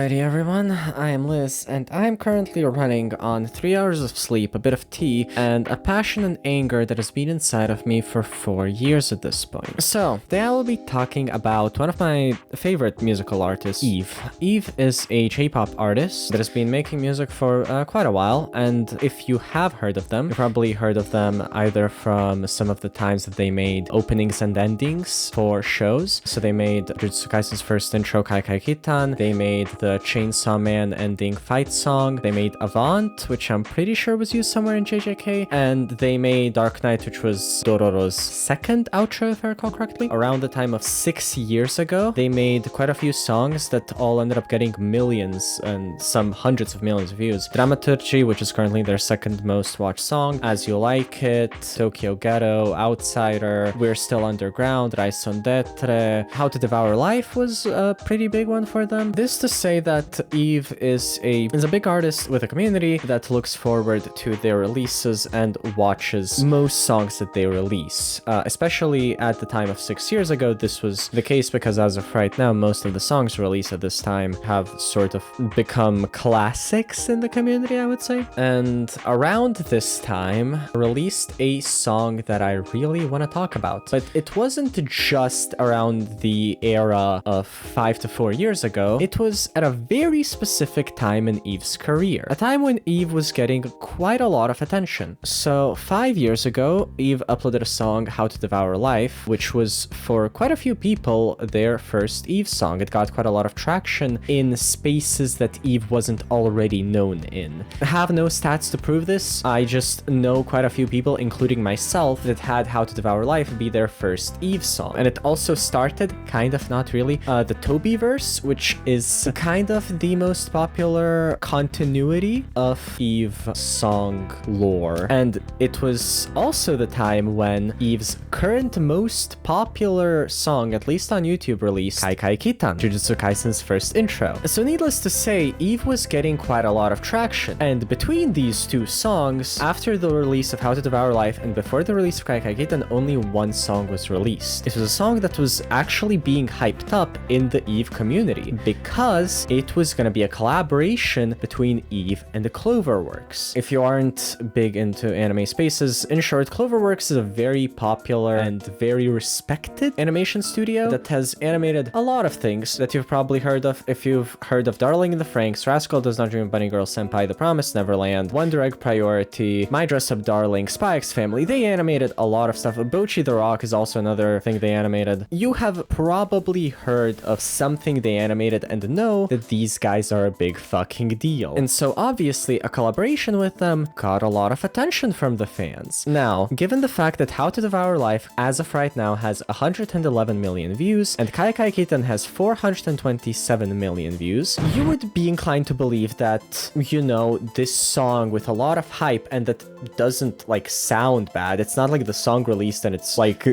Alrighty everyone, I am Liz, and I'm currently running on 3 hours of sleep, a bit of tea, and a passion and anger that has been inside of me for 4 years at this point. So, today I will be talking about one of my favorite musical artists, Eve. Eve is a J-pop artist that has been making music for quite a while, and if you have heard of them, you probably heard of them either from some of the times that they made openings and endings for shows. So they made Jujutsu Kaisen's first intro, Kai Kai Kitan, they made the Chainsaw Man ending fight song, they made Avant, which I'm pretty sure was used somewhere in JJK, and they made Dark Knight, which was Dororo's second outro, if I recall correctly. Around the time of 6 years ago, they made quite a few songs that all ended up getting millions and some hundreds of millions of views. Dramaturgy, which is currently their second most watched song, As You Like It, Tokyo Ghetto, Outsider, We're Still Underground, Raison d'etre, How to Devour Life was a pretty big one for them. This to say that Eve is a big artist with a community that looks forward to their releases and watches most songs that they release. Especially at the time of 6 years ago, this was the case because as of right now, most of the songs released at this time have sort of become classics in the community, I would say. And around this time, released a song that I really want to talk about. But it wasn't just around the era of 5 to 4 years ago. It was at a very specific time in Eve's career, a time when Eve was getting quite a lot of attention. So 5 years ago, Eve uploaded a song, How to Devour Life, which was for quite a few people their first Eve song. It got quite a lot of traction in spaces that Eve wasn't already known in. I have no stats to prove this, I just know quite a few people, including myself, that had How to Devour Life be their first Eve song. And it also started, kind of, not really, the Toby verse, which is kind of the most popular continuity of Eve song lore. And it was also the time when Eve's current most popular song, at least on YouTube, released Kai Kai Kitan, Jujutsu Kaisen's first intro. So needless to say, Eve was getting quite a lot of traction. And between these two songs, after the release of How to Devour Life and before the release of Kai Kai Kitan, only one song was released. It was a song that was actually being hyped up in the Eve community because it was going to be a collaboration between Eve and the Cloverworks. If you aren't big into anime spaces, in short, Cloverworks is a very popular and very respected animation studio that has animated a lot of things that you've probably heard of. If you've heard of Darling in the Franxx, Rascal Does Not Dream of Bunny Girl Senpai, The Promised Neverland, Wonder Egg Priority, My Dress Up Darling, Spy X Family, they animated a lot of stuff. Bocchi the Rock is also another thing they animated. You have probably heard of something they animated and know that these guys are a big fucking deal. And so obviously a collaboration with them got a lot of attention from the fans. Now, given the fact that How to Devour Life as of right now has 111 million views and Kai Kai Kitan has 427 million views, you would be inclined to believe that, you know, this song with a lot of hype and that doesn't like sound bad. It's not like the song released and it's like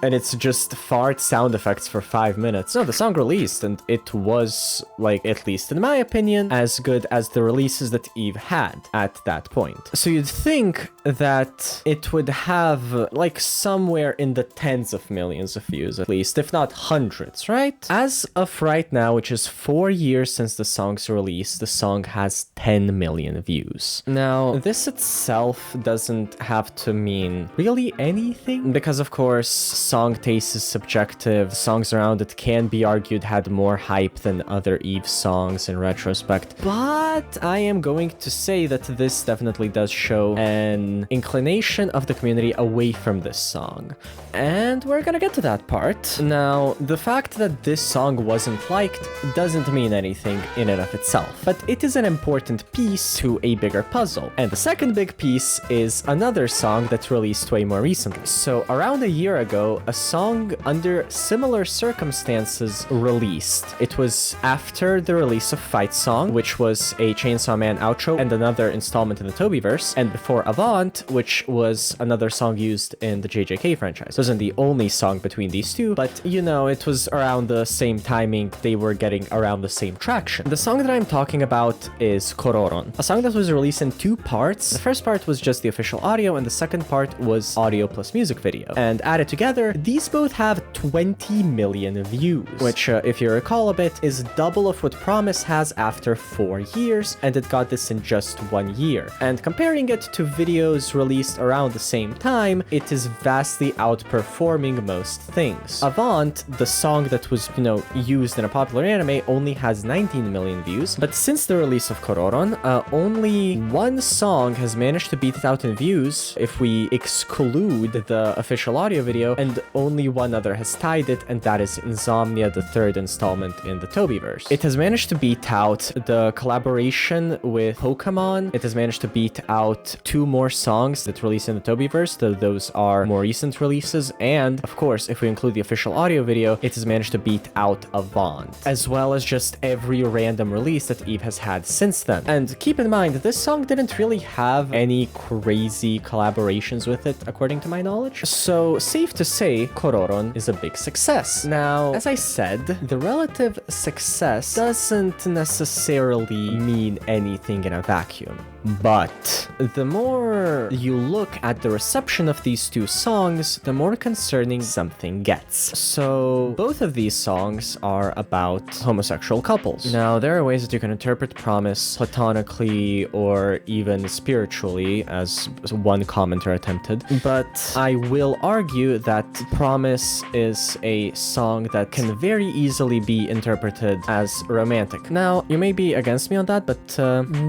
and it's just fart sound effects for 5 minutes. No, the song released and it was, like, at least in my opinion, as good as the releases that Eve had at that point. So you'd think that it would have, like, somewhere in the tens of millions of views at least, if not hundreds, right? As of right now, which is 4 years since the song's release, the song has 10 million views. Now, this itself doesn't have to mean really anything, because of course, song taste is subjective. Songs around it can be argued had more hype than other Eve songs in retrospect, but I am going to say that this definitely does show an inclination of the community away from this song. And we're gonna get to that part. Now, the fact that this song wasn't liked doesn't mean anything in and of itself, but it is an important piece to a bigger puzzle. And the second big piece is another song that's released way more recently. So around a year ago, a song under similar circumstances released. It was after the release of Fight Song, which was a Chainsaw Man outro and another installment in the Tobyverse, and before Avant, which was another song used in the JJK franchise. It wasn't the only song between these two, but you know, it was around the same timing, they were getting around the same traction. The song that I'm talking about is Kororon, a song that was released in 2 parts. The first part was just the official audio, and the second part was audio plus music video. And added together, together, these both have 20 million views, which, if you recall a bit, is double of what Promise has after 4 years, and it got this in just 1 year. And comparing it to videos released around the same time, it is vastly outperforming most things. Avant, the song that was, used in a popular anime, only has 19 million views, but since the release of Kororon, only one song has managed to beat it out in views if we exclude the official audio video, and only one other has tied it, and that is Insomnia, the third installment in the Tobyverse. It has managed to beat out the collaboration with Pokemon. It has managed to beat out 2 more songs that released in the Tobyverse, though those are more recent releases, and of course, if we include the official audio video, it has managed to beat out Avant, as well as just every random release that Eve has had since then. And keep in mind, this song didn't really have any crazy collaborations with it, according to my knowledge. So, safe to say, Kororon is a big success. Now, as I said, the relative success doesn't necessarily mean anything in a vacuum. But the more you look at the reception of these 2 songs, the more concerning something gets. So both of these songs are about homosexual couples. Now, there are ways that you can interpret Promise platonically or even spiritually, as one commenter attempted, but I will argue that Promise is a song that can very easily be interpreted as romantic. Now, you may be against me on that, but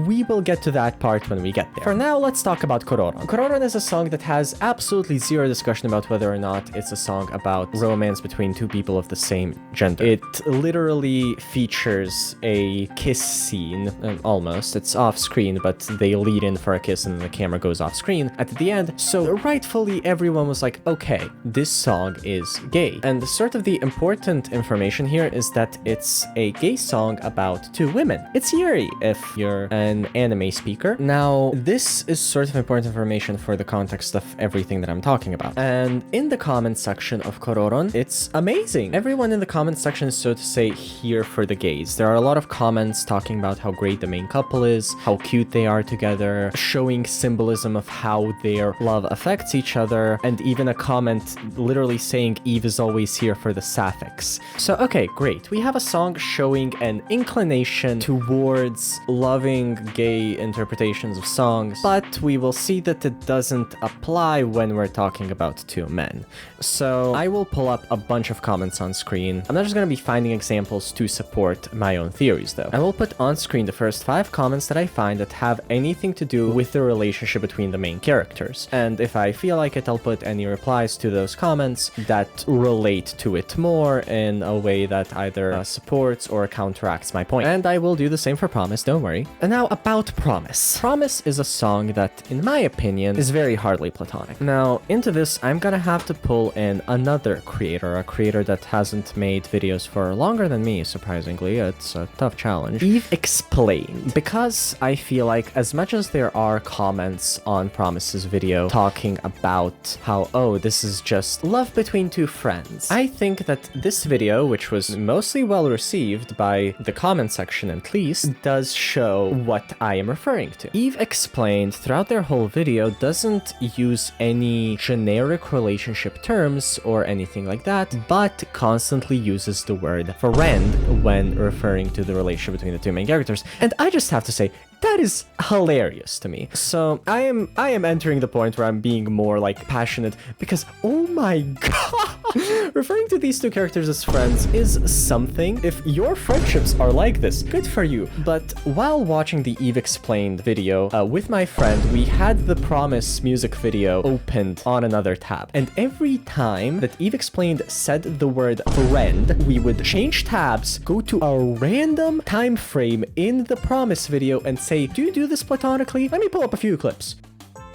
we will get to that part when we get there. For now, let's talk about Kororon. Kororon is a song that has absolutely zero discussion about whether or not it's a song about romance between 2 people of the same gender. It literally features a kiss scene, almost. It's off screen, but they lead in for a kiss and then the camera goes off screen at the end. So rightfully, everyone was like, okay, this song is gay. And sort of the important information here is that it's a gay song about 2 women. It's Yuri, if you're an anime speaker. Now, this is sort of important information for the context of everything that I'm talking about. And in the comment section of Kororon, it's amazing. Everyone in the comment section is, so to say, here for the gays. There are a lot of comments talking about how great the main couple is, how cute they are together, showing symbolism of how their love affects each other, and even a comment literally saying Eve is always here for the sapphics. So, okay, great. We have a song showing an inclination towards loving gay interpretations of songs, but we will see that it doesn't apply when we're talking about 2 men. So I will pull up a bunch of comments on screen. I'm not just going to be finding examples to support my own theories, though. I will put on screen the first 5 comments that I find that have anything to do with the relationship between the main characters. And if I feel like it, I'll put any replies to those comments that relate to it more in a way that either supports or counteracts my point. And I will do the same for Promise, don't worry. And now about Promise. Promise is a song that, in my opinion, is very hardly platonic. Now, into this, I'm gonna have to pull in another creator, a creator that hasn't made videos for longer than me, surprisingly. It's a tough challenge. Eve Explained. Because I feel like, as much as there are comments on Promise's video talking about how, oh, this is just love between 2 friends, I think that this video, which was mostly well received by the comment section at least, does show what I am referring to. Eve Explained, throughout their whole video, doesn't use any generic relationship terms or anything like that, but constantly uses the word friend when referring to the relationship between the 2 main characters. And I just have to say, that is hilarious to me. So I am entering the point where I'm being more like passionate because, oh my god, referring to these 2 characters as friends is something. If your friendships are like this, good for you. But while watching the Eve Explained video with my friend, we had the Promise music video opened on another tab. And every time that Eve Explained said the word friend, we would change tabs, go to a random time frame in the Promise video and say, do you do this platonically? Let me pull up a few clips.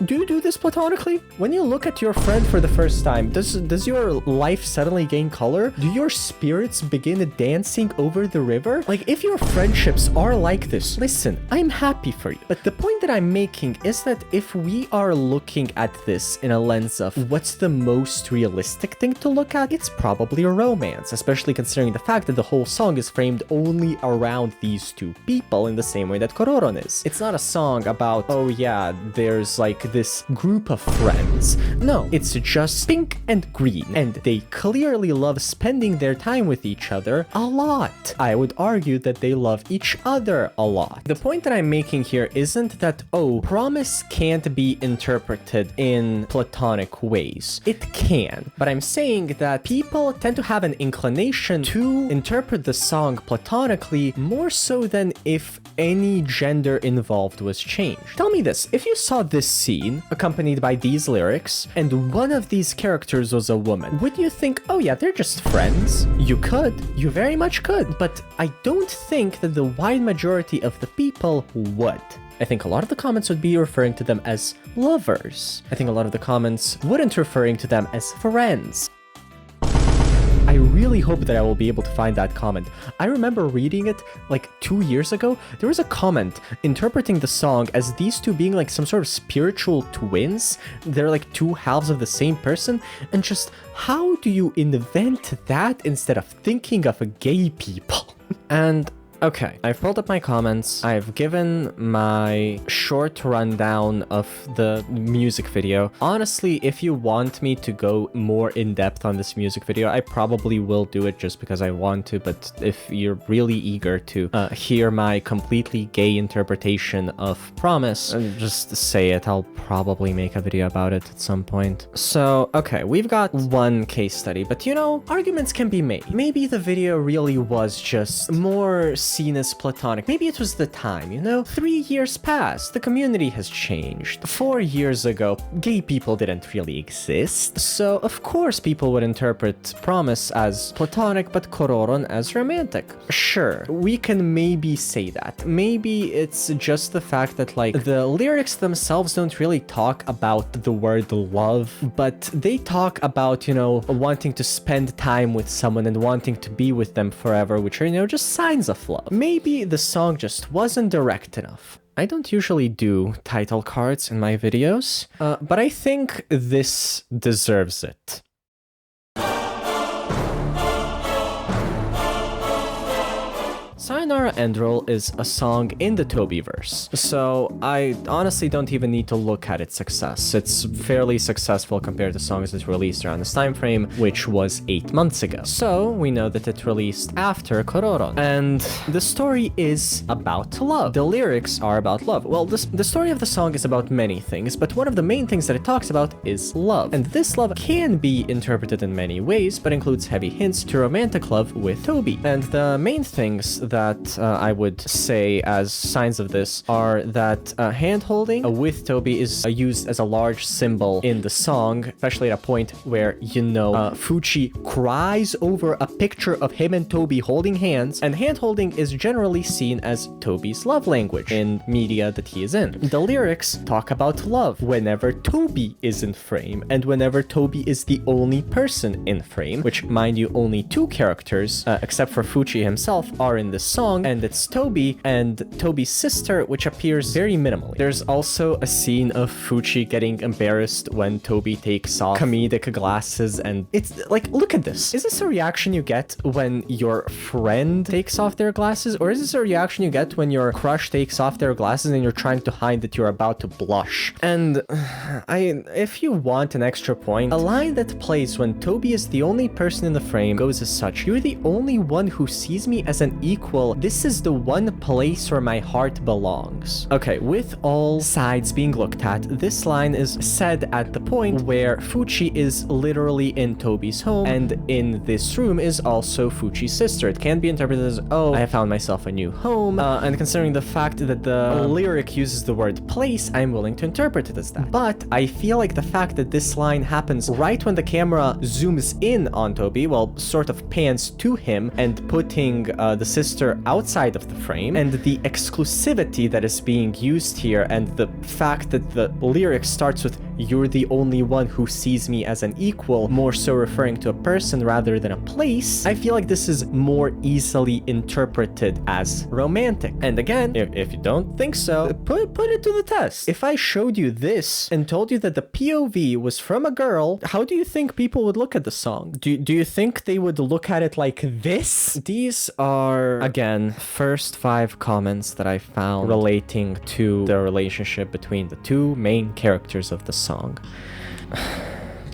Do you do this platonically? When you look at your friend for the first time, does your life suddenly gain color? Do your spirits begin dancing over the river? Like, if your friendships are like this, listen, I'm happy for you. But the point that I'm making is that if we are looking at this in a lens of what's the most realistic thing to look at, it's probably a romance, especially considering the fact that the whole song is framed only around these 2 people in the same way that Kororon is. It's not a song about, oh yeah, there's like this group of friends. No, it's just pink and green, and they clearly love spending their time with each other a lot. I would argue that they love each other a lot. The point that I'm making here isn't that, oh, promise can't be interpreted in platonic ways. It can, but I'm saying that people tend to have an inclination to interpret the song platonically more so than if any gender involved was changed. Tell me this, if you saw this scene accompanied by these lyrics and one of these characters was a woman, would you think, oh yeah, they're just friends? You could, you very much could, but I don't think that the wide majority of the people would. I think a lot of the comments would be referring to them as lovers. I think a lot of the comments wouldn't referring to them as friends. I really hope that I will be able to find that comment. I remember reading it like 2 years ago. There was a comment interpreting the song as these two being like some sort of spiritual twins. They're like two halves of the same person. And just how do you invent that instead of thinking of gay people? And okay, I've pulled up my comments. I've given my short rundown of the music video. Honestly, if you want me to go more in depth on this music video, I probably will do it just because I want to. But if you're really eager to hear my completely gay interpretation of Promise, just say it. I'll probably make a video about it at some point. So, okay, we've got one case study, but you know, arguments can be made. Maybe the video really was just more seen as platonic. Maybe it was the time, you know? 3 years passed, the community has changed. 4 years ago, gay people didn't really exist, so of course people would interpret Promise as platonic but Kororon as romantic. Sure, we can maybe say that. Maybe it's just the fact that like the lyrics themselves don't really talk about the word love, but they talk about, you know, wanting to spend time with someone and wanting to be with them forever, which are, you know, just signs of love. Maybe the song just wasn't direct enough. I don't usually do title cards in my videos, but I think this deserves it. Sayonara Endroll is a song in the Tobyverse, so I honestly don't even need to look at its success. It's fairly successful compared to songs that released around this time frame, which was 8 months ago. So we know that it released after Kororon, and the story is about love. The lyrics are about love. Well, the story of the song is about many things, but one of the main things that it talks about is love. And this love can be interpreted in many ways, but includes heavy hints to romantic love with Toby. And the main things that I would say as signs of this are that hand-holding with Toby is used as a large symbol in the song, especially at a point where, you know, Fuchi cries over a picture of him and Toby holding hands, and hand-holding is generally seen as Toby's love language in media that he is in. The lyrics talk about love whenever Toby is in frame, and whenever Toby is the only person in frame, which, mind you, only 2 characters, except for Fuchi himself, are in this song, and it's Toby and Toby's sister, which appears very minimally. There's also a scene of Fuchi getting embarrassed when Toby takes off comedic glasses, and it's like, look at this. Is this a reaction you get when your friend takes off their glasses, or is this a reaction you get when your crush takes off their glasses and you're trying to hide that you're about to blush? And if you want an extra point, a line that plays when Toby is the only person in the frame goes as such: "You're the only one who sees me as an equal. This is the one place where my heart belongs." Okay, with all sides being looked at, this line is said at the point where Fuchi is literally in Toby's home, and in this room is also Fuchi's sister. It can be interpreted as, oh, I have found myself a new home, and considering the fact that the lyric uses the word place, I'm willing to interpret it as that. But I feel like the fact that this line happens right when the camera zooms in on Toby, well, sort of pans to him, and putting the sister outside of the frame, and the exclusivity that is being used here, and the fact that the lyric starts with you're the only one who sees me as an equal, more so referring to a person rather than a place, I feel like this is more easily interpreted as romantic. And again, if you don't think so, put it to the test. If I showed you this and told you that the POV was from a girl, how do you think people would look at the song? Do you think they would look at it like this? These are, again, first 5 comments that I found relating to the relationship between the 2 main characters of the song.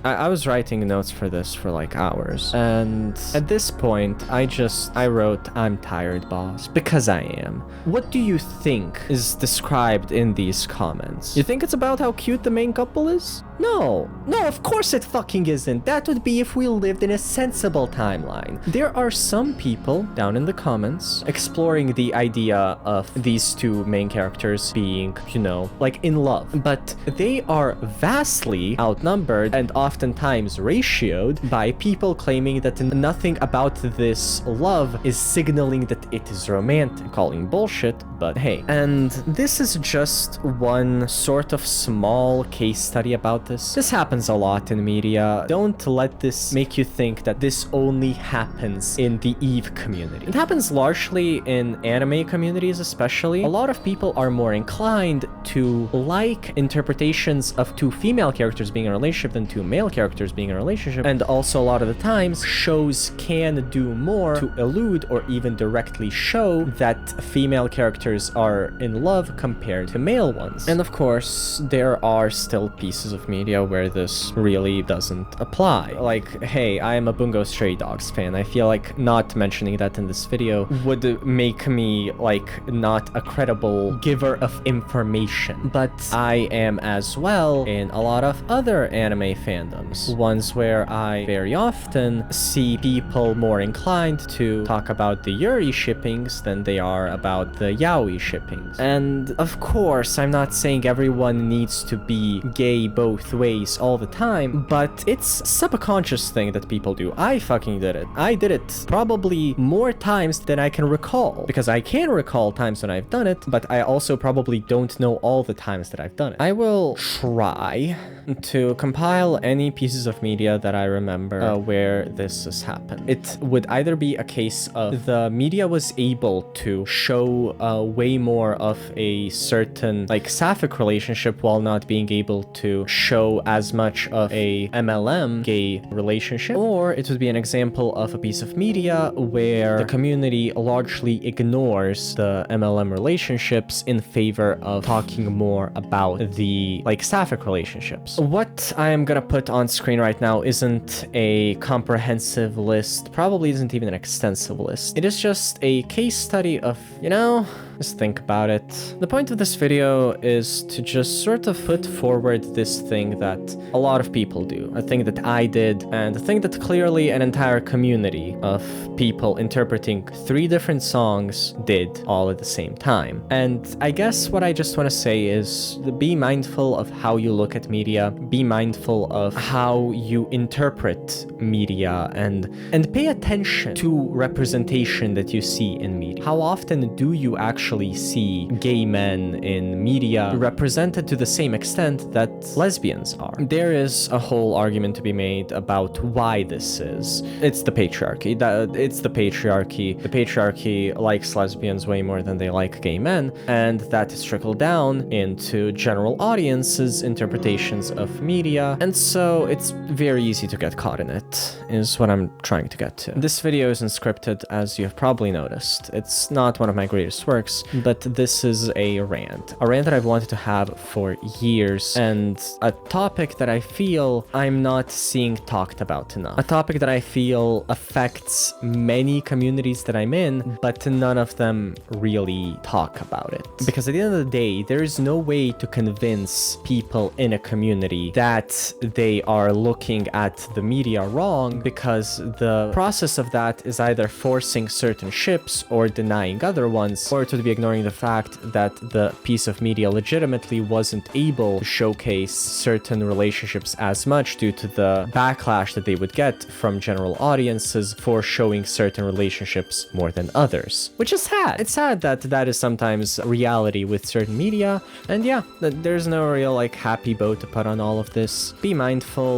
I was writing notes for this for like hours, and at this point, I wrote, "I'm tired, boss," because I am. What do you think is described in these comments? You think it's about how cute the main couple is? No, of course it fucking isn't. That would be if we lived in a sensible timeline. There are some people down in the comments exploring the idea of these 2 main characters being, you know, like in love, but they are vastly outnumbered and oftentimes ratioed by people claiming that nothing about this love is signaling that it is romantic, calling bullshit, but hey. And this is just one sort of small case study about this. This happens a lot in media. Don't let this make you think that this only happens in the Eve community. It happens largely in anime communities especially. A lot of people are more inclined to like interpretations of 2 female characters being in a relationship than 2 male characters being in a relationship. And also a lot of the times, shows can do more to elude or even directly show that female characters are in love compared to male ones. And of course, there are still pieces of media where this really doesn't apply. Like, hey, I am a Bungo Stray Dogs fan. I feel like not mentioning that in this video would make me like not a credible giver of information. But I am as well in a lot of other anime fandoms, ones where I very often see people more inclined to talk about the Yuri shippings than they are about the yaoi shippings. And of course, I'm not saying everyone needs to be gay both ways all the time, but it's a subconscious thing that people do. I fucking did it. I did it probably more times than I can recall, because I can recall times when I've done it, but I also probably don't know all the times that I've done it. I will try to compile any pieces of media that I remember where this has happened. It would either be a case of the media was able to show way more of a certain like sapphic relationship while not being able to show as much of a MLM gay relationship, or it would be an example of a piece of media where the community largely ignores the MLM relationships in favor of talking more about the like sapphic relationships. What I am gonna put on screen right now isn't a comprehensive list, probably isn't even an extensive list. It is just a case study of, you know, just think about it. The point of this video is to just sort of put forward this thing that a lot of people do, a thing that I did, and a thing that clearly an entire community of people interpreting 3 different songs did all at the same time. And I guess what I just want to say is be mindful of how you look at media, be mindful of how you interpret media, and pay attention to representation that you see in media. How often do you actually see gay men in media represented to the same extent that lesbians are? There is a whole argument to be made about why this is. It's the patriarchy. It's the patriarchy. The patriarchy likes lesbians way more than they like gay men, and that is trickled down into general audiences' interpretations of media, and so it's very easy to get caught in it, is what I'm trying to get to. This video isn't scripted, as you have probably noticed. It's not one of my greatest works, but this is a rant that I've wanted to have for years, and a topic that I feel I'm not seeing talked about enough. A topic that I feel affects many communities that I'm in, but none of them really talk about it. Because at the end of the day, there is no way to convince people in a community that they are looking at the media wrong, because the process of that is either forcing certain ships or denying other ones, or it would be ignoring the fact that the piece of media legitimately wasn't able to showcase certain relationships as much due to the backlash that they would get from general audiences for showing certain relationships more than others. Which is sad. It's sad that that is sometimes reality with certain media, and yeah, there's no real like happy bow to put on on all of this. Be mindful,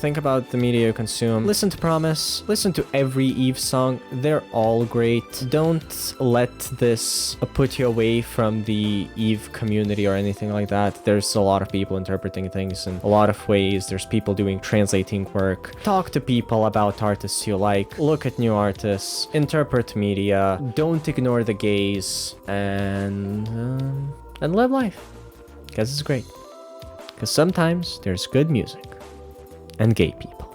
think about the media you consume. Listen to Promise, listen to every Eve song, they're all great. Don't let this put you away from the Eve community or anything like that. There's a lot of people interpreting things in a lot of ways. There's people doing translating work. Talk to people about artists you like. Look at new artists. Interpret media. Don't ignore the gays. And live life. Because it's great. Because sometimes there's good music. And gay people.